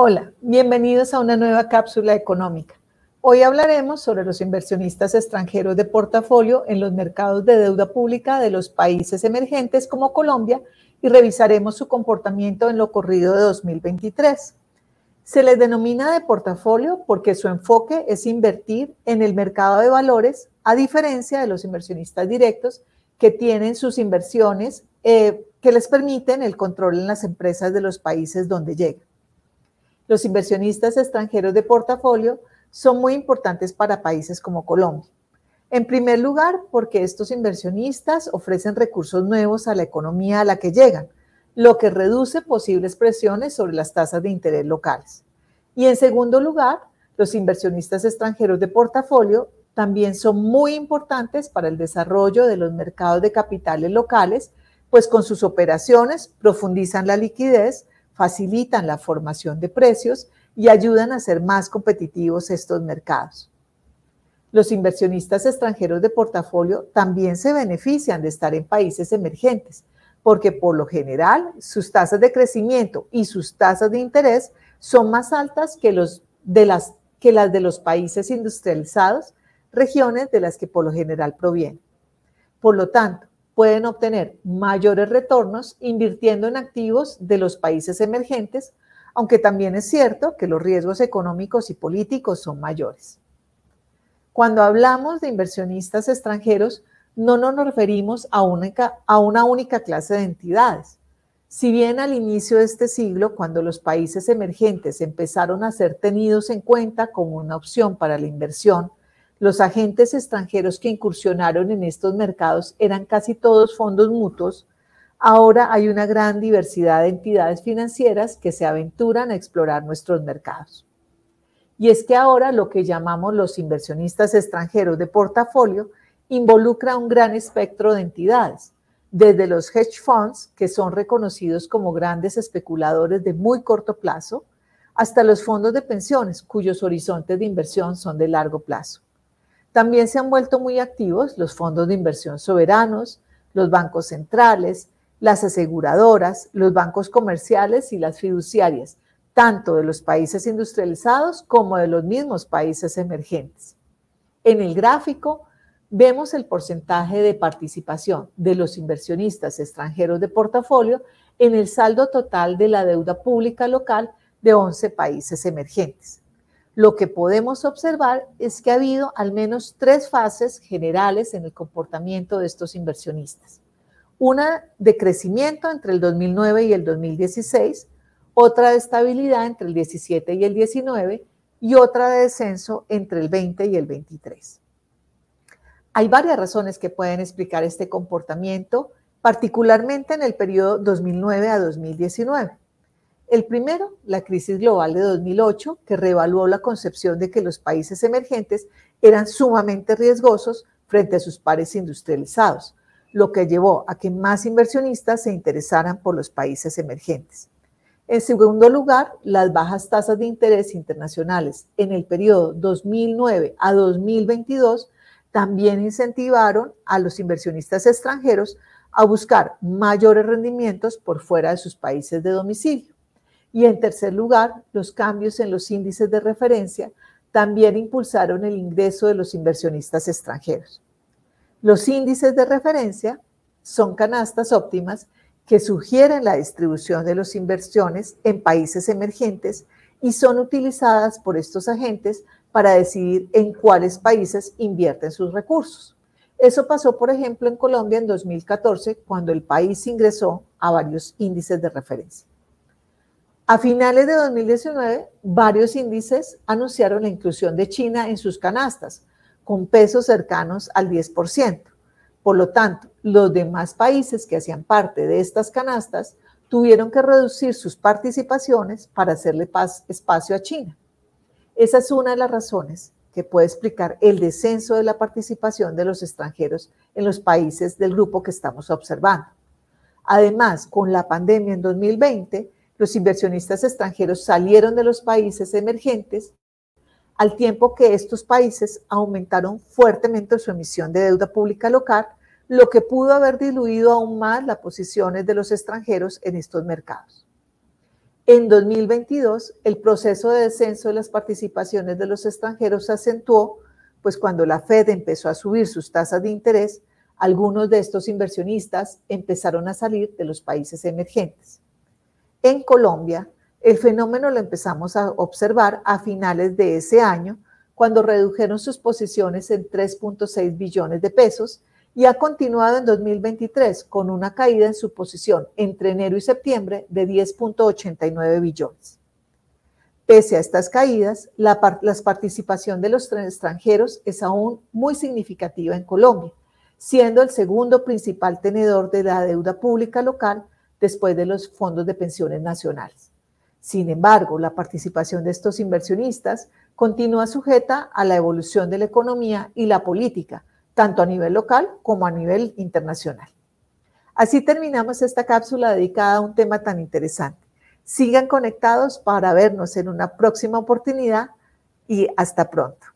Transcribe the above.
Hola, bienvenidos a una nueva cápsula económica. Hoy hablaremos sobre los inversionistas extranjeros de portafolio en los mercados de deuda pública de los países emergentes como Colombia y revisaremos su comportamiento en lo corrido de 2023. Se les denomina de portafolio porque su enfoque es invertir en el mercado de valores, a diferencia de los inversionistas directos que tienen sus inversiones que les permiten el control en las empresas de los países donde llegan. Los inversionistas extranjeros de portafolio son muy importantes para países como Colombia. En primer lugar, porque estos inversionistas ofrecen recursos nuevos a la economía a la que llegan, lo que reduce posibles presiones sobre las tasas de interés locales. Y en segundo lugar, los inversionistas extranjeros de portafolio también son muy importantes para el desarrollo de los mercados de capitales locales, pues con sus operaciones profundizan la liquidez, facilitan la formación de precios y ayudan a hacer más competitivos estos mercados. Los inversionistas extranjeros de portafolio también se benefician de estar en países emergentes, porque por lo general sus tasas de crecimiento y sus tasas de interés son más altas que las de los países industrializados, regiones de las que por lo general provienen. Por lo tanto, pueden obtener mayores retornos invirtiendo en activos de los países emergentes, aunque también es cierto que los riesgos económicos y políticos son mayores. Cuando hablamos de inversionistas extranjeros, no nos referimos a una única clase de entidades. Si bien al inicio de este siglo, cuando los países emergentes empezaron a ser tenidos en cuenta como una opción para la inversión, los agentes extranjeros que incursionaron en estos mercados eran casi todos fondos mutuos. Ahora hay una gran diversidad de entidades financieras que se aventuran a explorar nuestros mercados. Y es que ahora lo que llamamos los inversionistas extranjeros de portafolio involucra un gran espectro de entidades, desde los hedge funds, que son reconocidos como grandes especuladores de muy corto plazo, hasta los fondos de pensiones, cuyos horizontes de inversión son de largo plazo. También se han vuelto muy activos los fondos de inversión soberanos, los bancos centrales, las aseguradoras, los bancos comerciales y las fiduciarias, tanto de los países industrializados como de los mismos países emergentes. En el gráfico vemos el porcentaje de participación de los inversionistas extranjeros de portafolio en el saldo total de la deuda pública local de 11 países emergentes. Lo que podemos observar es que ha habido al menos 3 fases generales en el comportamiento de estos inversionistas. Una de crecimiento entre el 2009 y el 2016, otra de estabilidad entre el 17 y el 19 y otra de descenso entre el 20 y el 23. Hay varias razones que pueden explicar este comportamiento, particularmente en el periodo 2009 a 2019. El primero, la crisis global de 2008, que reevaluó la concepción de que los países emergentes eran sumamente riesgosos frente a sus pares industrializados, lo que llevó a que más inversionistas se interesaran por los países emergentes. En segundo lugar, las bajas tasas de interés internacionales en el periodo 2009 a 2022 también incentivaron a los inversionistas extranjeros a buscar mayores rendimientos por fuera de sus países de domicilio. Y en tercer lugar, los cambios en los índices de referencia también impulsaron el ingreso de los inversionistas extranjeros. Los índices de referencia son canastas óptimas que sugieren la distribución de las inversiones en países emergentes y son utilizadas por estos agentes para decidir en cuáles países invierten sus recursos. Eso pasó, por ejemplo, en Colombia en 2014, cuando el país ingresó a varios índices de referencia. A finales de 2019, varios índices anunciaron la inclusión de China en sus canastas, con pesos cercanos al 10%. Por lo tanto, los demás países que hacían parte de estas canastas tuvieron que reducir sus participaciones para hacerle espacio a China. Esa es una de las razones que puede explicar el descenso de la participación de los extranjeros en los países del grupo que estamos observando. Además, con la pandemia en 2020, los inversionistas extranjeros salieron de los países emergentes, al tiempo que estos países aumentaron fuertemente su emisión de deuda pública local, lo que pudo haber diluido aún más las posiciones de los extranjeros en estos mercados. En 2022, el proceso de descenso de las participaciones de los extranjeros se acentuó, pues cuando la Fed empezó a subir sus tasas de interés, algunos de estos inversionistas empezaron a salir de los países emergentes. En Colombia, el fenómeno lo empezamos a observar a finales de ese año, cuando redujeron sus posiciones en 3.6 billones de pesos y ha continuado en 2023 con una caída en su posición entre enero y septiembre de 10.89 billones. Pese a estas caídas, la participación de los extranjeros es aún muy significativa en Colombia, siendo el segundo principal tenedor de la deuda pública local después de los fondos de pensiones nacionales. Sin embargo, la participación de estos inversionistas continúa sujeta a la evolución de la economía y la política, tanto a nivel local como a nivel internacional. Así terminamos esta cápsula dedicada a un tema tan interesante. Sigan conectados para vernos en una próxima oportunidad y hasta pronto.